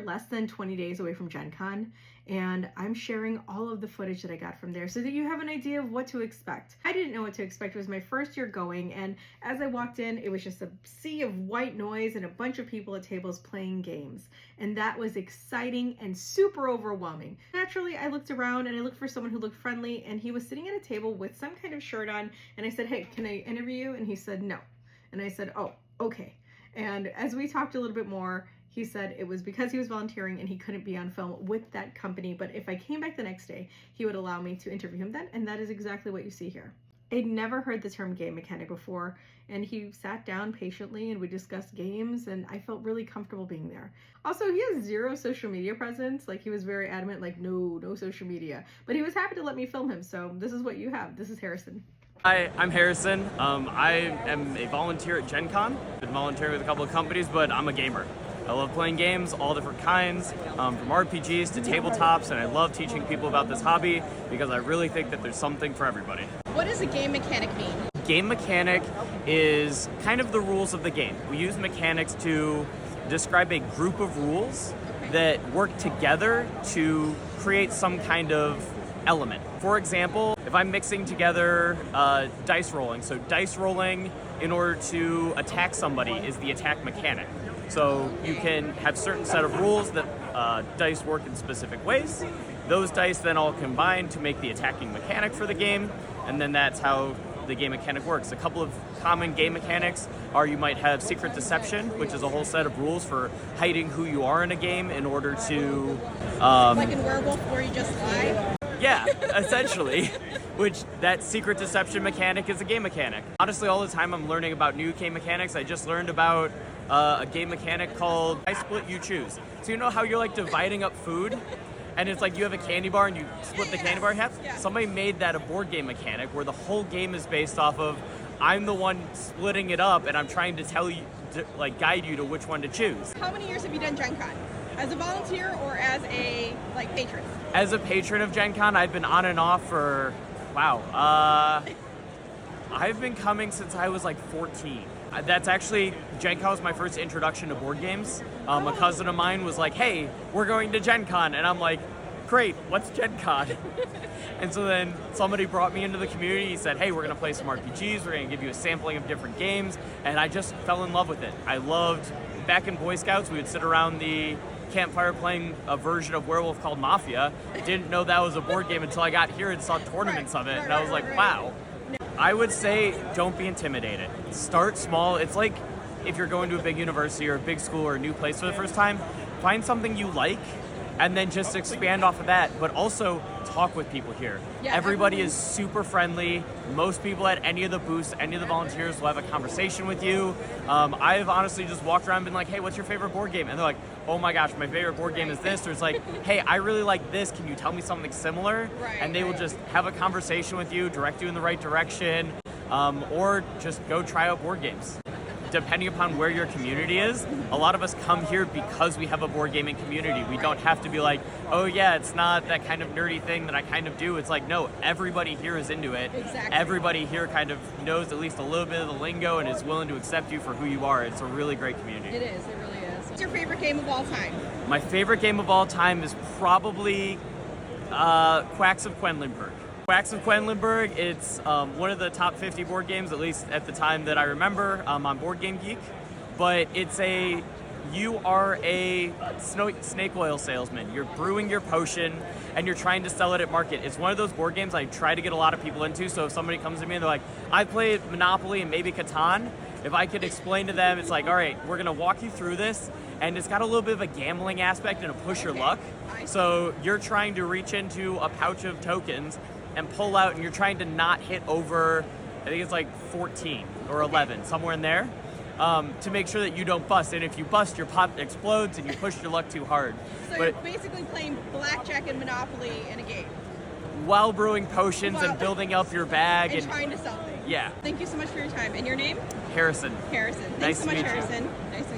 less than 20 days away from Gen Con, and I'm sharing all of the footage that I got from there so that you have an idea of what to expect. I didn't know what to expect. It was my first year going, and as I walked in, it was just a sea of white noise and a bunch of people at tables playing games. And that was exciting and super overwhelming. Naturally, I looked around and I looked for someone who looked friendly, and he was sitting at a table with some kind of shirt on, and I said, "Hey, can I interview you?" And he said, "No." And I said, "Oh, okay." And as we talked a little bit more, he said it was because he was volunteering and he couldn't be on film with that company, but if I came back the next day, he would allow me to interview him then, and that is exactly what you see here. I'd never heard the term game mechanic before, and he sat down patiently and we discussed games, and I felt really comfortable being there. Also, he has zero social media presence. Like, he was very adamant, like, no social media, but he was happy to let me film him. So this is what you have. This is Harrison. Hi, I'm Harrison. I am a volunteer at Gencon. I've been volunteering with a couple of companies, but I'm a gamer. I love playing games, all different kinds, from RPGs to tabletops, and I love teaching people about this hobby because I really think that there's something for everybody. What does a game mechanic mean? Game mechanic is kind of the rules of the game. We use mechanics to describe a group of rules that work together to create some kind of element. For example, if I'm mixing together dice rolling, so dice rolling in order to attack somebody is the attack mechanic. So you can have certain set of rules that dice work in specific ways. Those dice then all combine to make the attacking mechanic for the game, and then that's how the game mechanic works. A couple of common game mechanics are you might have secret deception, which is a whole set of rules for hiding who you are in a game in order to... like in Werewolf where you just lie? Yeah, essentially, which that secret deception mechanic is a game mechanic. Honestly, all the time I'm learning about new game mechanics. I just learned about a game mechanic called I Split You Choose. So you know how you're like dividing up food? And it's like you have a candy bar and you split the candy bar in half? Yeah. Somebody made that a board game mechanic where the whole game is based off of I'm the one splitting it up and I'm trying to tell you, like guide you to which one to choose. How many years have you done Gen Con? As a volunteer or as a patron? As a patron of Gen Con, I've been on and off for, wow, I've been coming since I was like 14. That's actually, Gen Con was my first introduction to board games. A cousin of mine was like, "Hey, we're going to Gen Con," and I'm like, "Great, what's Gen Con?" And so then somebody brought me into the community. He said, "Hey, we're going to play some RPGs. We're going to give you a sampling of different games," and I just fell in love with it. I loved, back in Boy Scouts, we would sit around the campfire playing a version of Werewolf called Mafia. Didn't know that was a board game until I got here and saw tournaments of it, and I was like, wow. I would say don't be intimidated. Start small. It's like if you're going to a big university or a big school or a new place for the first time, find something you like and then just expand off of that, but also talk with people here. Yeah, everybody is super friendly. Most people at any of the booths, any of the volunteers will have a conversation with you. I've honestly just walked around and been like, "Hey, what's your favorite board game?" And they're like, "Oh my gosh, my favorite board game is this." Or it's like, "Hey, I really like this. Can you tell me something similar?" And they will just have a conversation with you, direct you in the right direction, or just go try out board games. Depending upon where your community is, a lot of us come here because we have a board gaming community. We don't have to be like, "Oh yeah, it's not that kind of nerdy thing that I kind of do." It's like, no, everybody here is into it. Exactly. Everybody here kind of knows at least a little bit of the lingo and is willing to accept you for who you are. It's a really great community. It is, it really is. What's your favorite game of all time? My favorite game of all time is probably Quacks of Quedlinburg. Quacks of Quedlinburg, it's one of the top 50 board games, at least at the time that I remember, on Board Game Geek. But it's you are a snake oil salesman. You're brewing your potion and you're trying to sell it at market. It's one of those board games I try to get a lot of people into. So if somebody comes to me and they're like, "I played Monopoly and maybe Catan," if I could explain to them, it's like, all right, we're gonna walk you through this, and it's got a little bit of a gambling aspect and a push your luck. So you're trying to reach into a pouch of tokens and pull out, and you're trying to not hit over, I think it's like 14 or 11, somewhere in there, to make sure that you don't bust. And if you bust, your pot explodes and you push your luck too hard. So you're basically playing blackjack and Monopoly in a game. While brewing potions and building up your bag. And trying to sell things. Yeah. Thank you so much for your time. And your name? Harrison. Harrison. Nice Thanks so much, to meet you. Harrison. Nice to meet you.